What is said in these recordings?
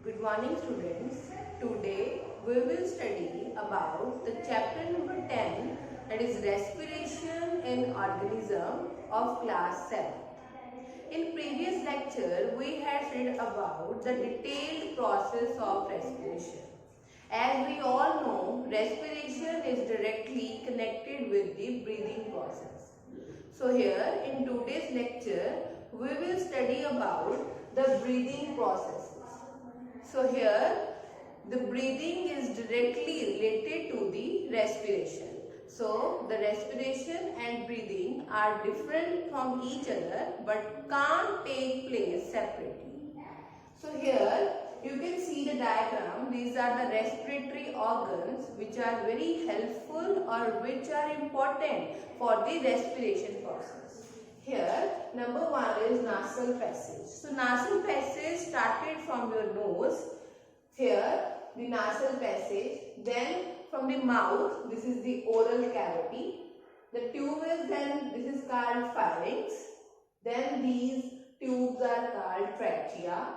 Good morning students. Today we will study about the chapter number 10, that is respiration in organism of class 7. In previous lecture we had read about the detailed process of respiration. As we all know, respiration is directly connected with the breathing process. So here in today's lecture we will study about the breathing processes. So here the breathing is directly related to the respiration. So the respiration and breathing are different from each other but can't take place separately. So here you can see the diagram. These are the respiratory organs which are very helpful or which are important for the respiration process. Here number one is nasal passage. So nasal passage started from your nose. Here the nasal passage, then from the mouth, this is the oral cavity. The tube is then, this is called pharynx. Then these tubes are called trachea.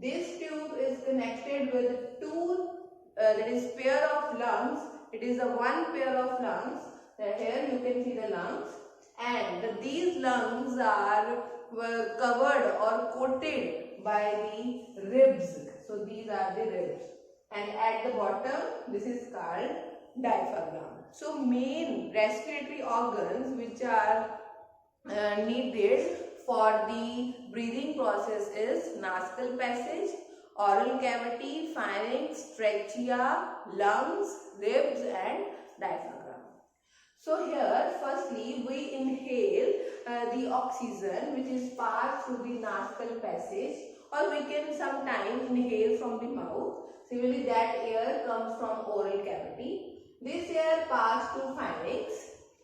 This tube is connected with two, that is pair of lungs. It is a one pair of lungs. Here you can see the lungs, and these lungs are covered or coated by the ribs. So these are the ribs, and at the bottom this is called diaphragm. So main respiratory organs which are needed for the breathing process is nasal passage, oral cavity, pharynx, trachea, lungs, ribs and diaphragm. So here firstly we inhale the oxygen which is passed through the nasal passage, or we can sometimes inhale from the mouth. Similarly that air comes from oral cavity. This air passed to pharynx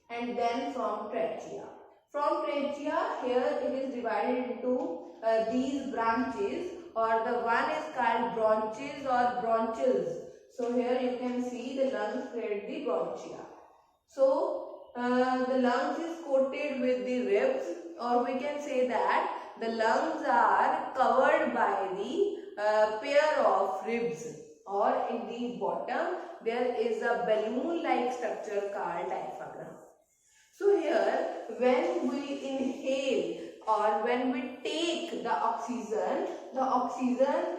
and then from trachea. From trachea, here it is divided into these branches, or the one is called bronches or bronchils. So here you can see the lungs create the bronchia. So the lungs is coated with the ribs, or we can say that the lungs are covered by the pair of ribs, or in the bottom there is a balloon-like structure called diaphragm. So here when we inhale or when we take the oxygen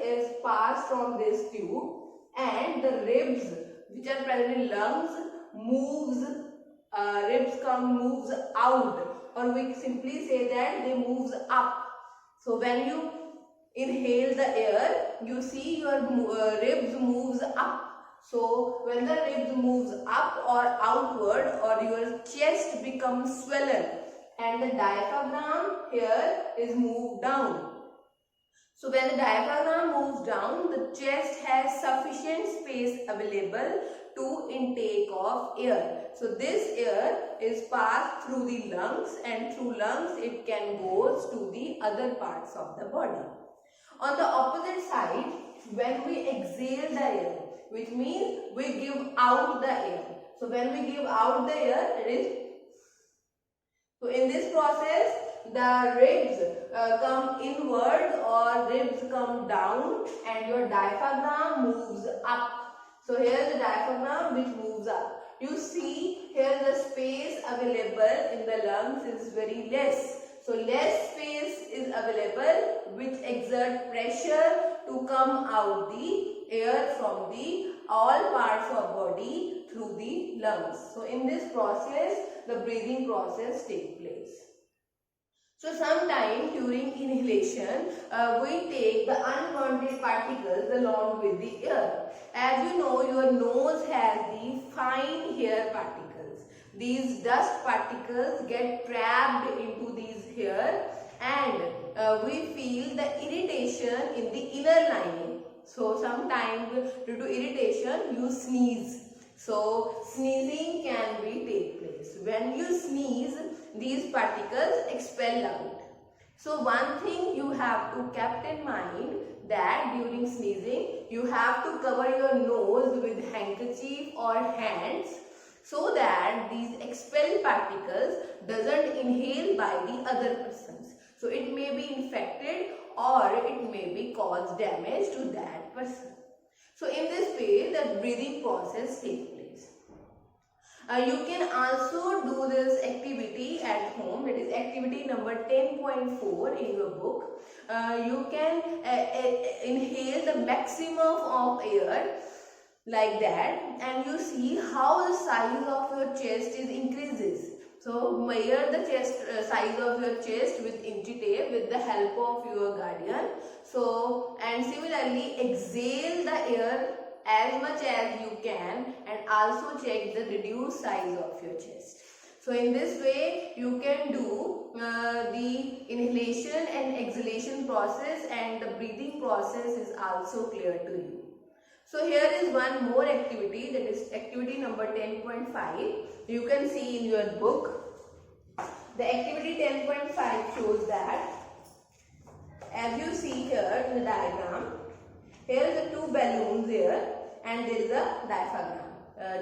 is passed from this tube, and the ribs which are present in lungs moves out, or we simply say that they moves up. So when you inhale the air, you see your ribs moves up. So when the ribs moves up or outward, or your chest becomes swollen, and the diaphragm here is moved down. So when the diaphragm moves down, the chest has sufficient space available to intake of air. So this air is passed through the lungs, and through lungs it can goes to the other parts of the body. On the opposite side, when we exhale the air, which means we give out the air. So when we give out the air, it is, so in this process the ribs come inward or ribs come down, and your diaphragm moves up. So here is the diaphragm which moves up. You see here the space available in the lungs is very less. So less space is available, which exert pressure to come out the air from the all parts of body through the lungs. So in this process the breathing process takes place. So sometime during inhalation, we take the unwanted particles along with the air. As you know, your nose has the fine hair particles. These dust particles get trapped into these hair, and we feel the irritation in the inner lining. So sometimes due to irritation you sneeze. So sneezing can be take place. When you sneeze, these particles expel out. So one thing you have to keep in mind, that during sneezing you have to cover your nose with handkerchief or hands, so that these expelled particles doesn't inhale by the other persons. So it may be infected, or it may be cause damage to that person. So in this way the breathing process takes place. You can also do this activity at home. That is activity number 10.4 in your book. You can inhale the maximum of air like that, and you see how the size of your chest is increases. So measure the chest size of your chest with inchi tape with the help of your guardian. So and similarly exhale the air as much as you can, and also check the reduced size of your chest. So in this way you can do the inhalation and exhalation process, and the breathing process is also clear to you. So here is one more activity, that is activity number 10.5. You can see in your book. The activity 10.5 shows that, as you see here in the diagram, here is the two balloons here, and there is a diaphragm.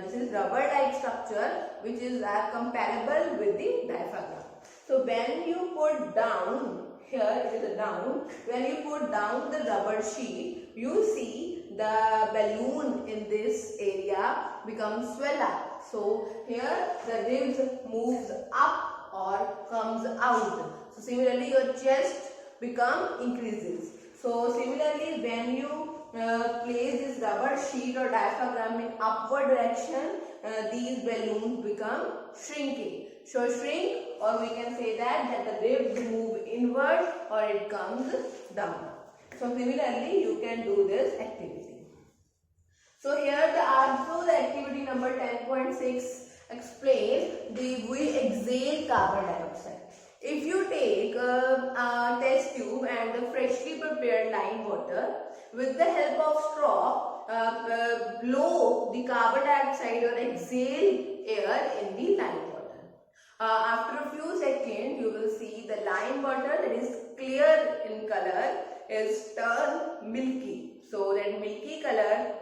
This is rubber-like structure which is comparable with the diaphragm. So when you put down, here it is a down, when you put down the rubber sheet, you see the balloon in this area becomes swell up. So here the ribs moves up or comes out. So similarly your chest increases. So similarly when you place this rubber sheet or diaphragm in upward direction, these balloons become shrinking. So shrink, or we can say that the ribs move inward or it comes down. So similarly you can do this activity. So here the activity number 10.6 explains we exhale carbon dioxide. If you take a test tube and the freshly prepared lime water, with the help of straw, blow the carbon dioxide or exhale air in the lime water. After a few seconds, you will see the lime water that is clear in color is turned milky. So that milky color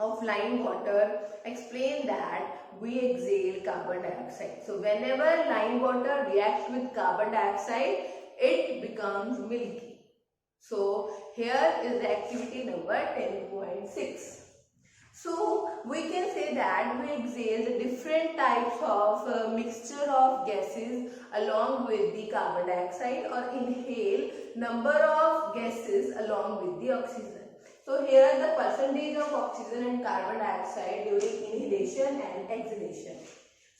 of lime water explain that we exhale carbon dioxide. So whenever lime water reacts with carbon dioxide, it becomes milky. So here is the activity number 10.6. So we can say that we exhale the different types of mixture of gases along with the carbon dioxide, or inhale number of gases along with the oxygen. So here the percentage of oxygen and carbon dioxide during inhalation and exhalation.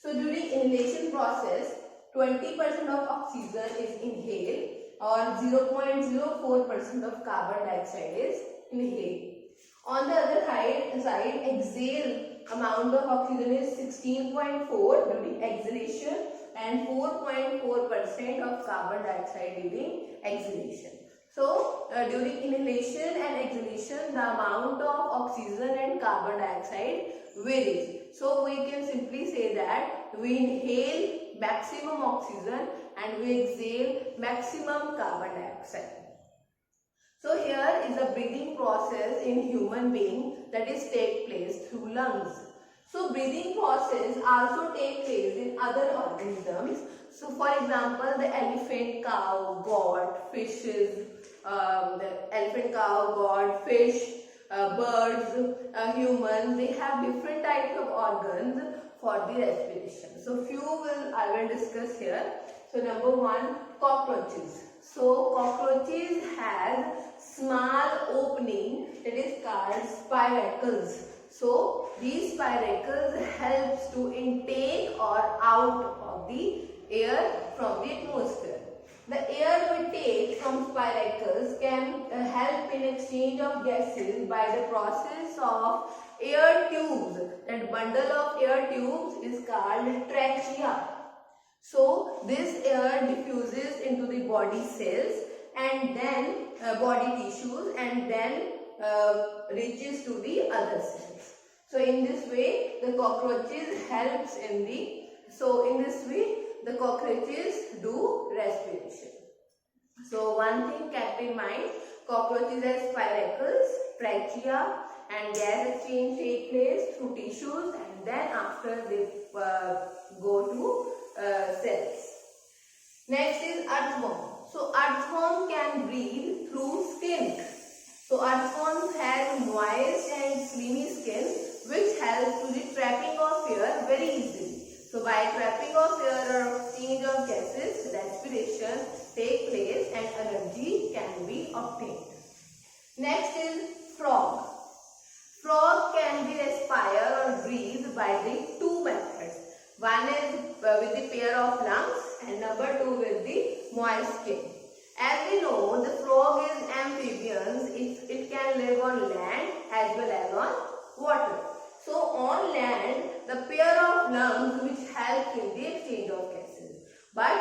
So during inhalation process, 20% of oxygen is inhaled or 0.04% of carbon dioxide is inhaled. On the other side, exhale amount of oxygen is 16.4 during exhalation and 4.4% of carbon dioxide during exhalation. So during inhalation and exhalation, the amount of oxygen and carbon dioxide varies. So we can simply say that we inhale maximum oxygen and we exhale maximum carbon dioxide. So here is a breathing process in human being, that is take place through lungs. So breathing process also take place in other organisms. So for example, the elephant, cow, goat, fishes, fish, birds, humans, they have different types of organs for the respiration. So I will discuss here. So number one, cockroaches. So cockroaches has small opening that is called spiracles. So these spiracles helps to intake or out of the air from the atmosphere. The air we take from spiracles can help in exchange of gases by the process of air tubes. That bundle of air tubes is called trachea. So this air diffuses into the body cells and then body tissues and then reaches to the other cells. So in this way the cockroaches helps in the cockroaches do respiration. So one thing kept in mind, cockroaches have spiracles, trachea, and gas exchange take place through tissues, and then after they go to cells. Next is earthworm. So earthworm can breathe through skin. So earthworms have moist and slimy skin which helps to the trapping of air very easily. So by trapping of air or exchange of gases, respiration take place and energy can be obtained. Next is frog. Frog can be respire or breathe by the two methods. One is with the pair of lungs and number two with the moist skin. As we know, the frog is amphibians. It can live on land as well as on water. So on land, the pair of lungs which help in the exchange of gases. But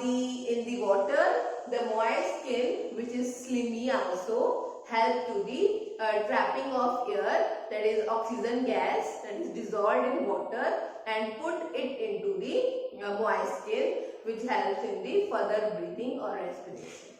in the water, the moist skin which is slimy also help to the trapping of air, that is oxygen gas that is dissolved in water and put it into the moist skin which helps in the further breathing or respiration.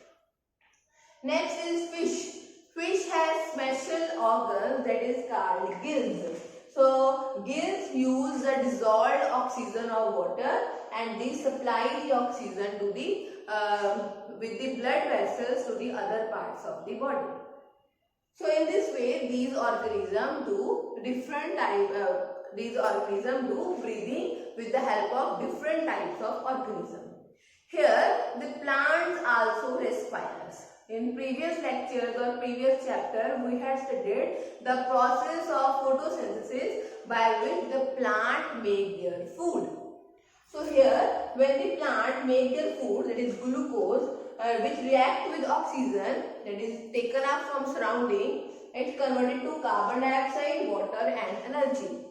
Next is fish. Fish has special organs that is called gills. So gills use the dissolved oxygen of water and they supply the oxygen to the with the blood vessels to the other parts of the body. So in this way, these organisms do breathing with the help of different types of organisms. Here, the plants also respires. In previous lectures or previous chapter, we had studied the process of photosynthesis by which the plant make their food. So here, when the plant make their food, that is glucose, which react with oxygen, that is taken up from surrounding, it's converted to carbon dioxide, water and energy.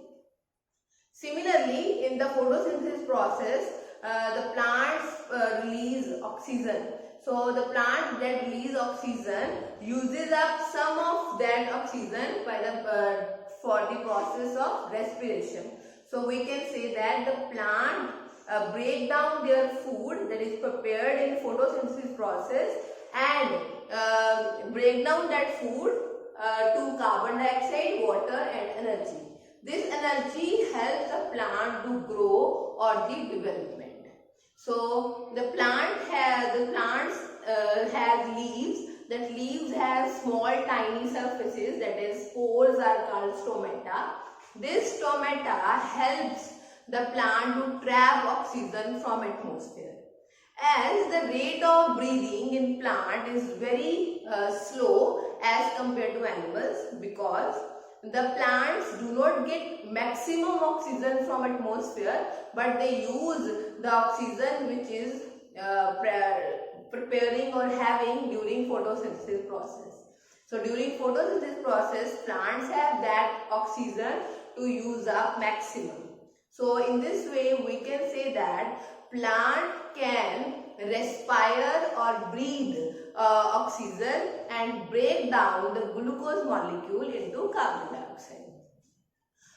Similarly, in the photosynthesis process, the plants release oxygen. So the plant that release oxygen uses up some of that oxygen for the process of respiration. So we can say that the plant break down their food that is prepared in photosynthesis process and break down that food to carbon dioxide, water and energy. This energy helps the plant to grow or the development. So the plants have leaves. That leaves have small tiny surfaces, that is spores are called stomata. This stomata helps the plant to trap oxygen from atmosphere. As the rate of breathing in plant is very slow as compared to animals, because the plants do not get maximum oxygen from atmosphere, but they use the oxygen which is preparing or having during photosynthesis process. So during photosynthesis process, plants have that oxygen to use up maximum. So in this way, we can say that plant can respire or breathe oxygen and break down the glucose molecule into carbon dioxide.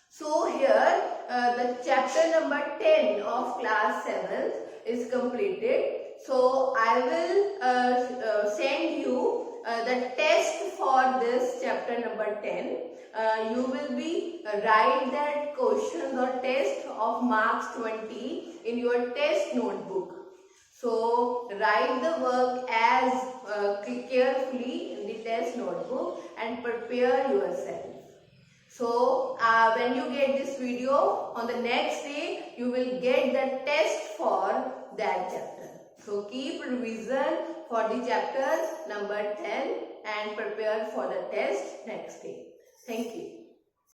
So here the chapter number 10 of class 7th is completed. So I will send you the test for this chapter number 10. You will be write that questions or test of marks 20 in your test notebook. So write the work as carefully in the test notebook and prepare yourself. So when you get this video, on the next day you will get the test for that chapter. So keep revision for the chapter number 10 and prepare for the test next day. Thank you.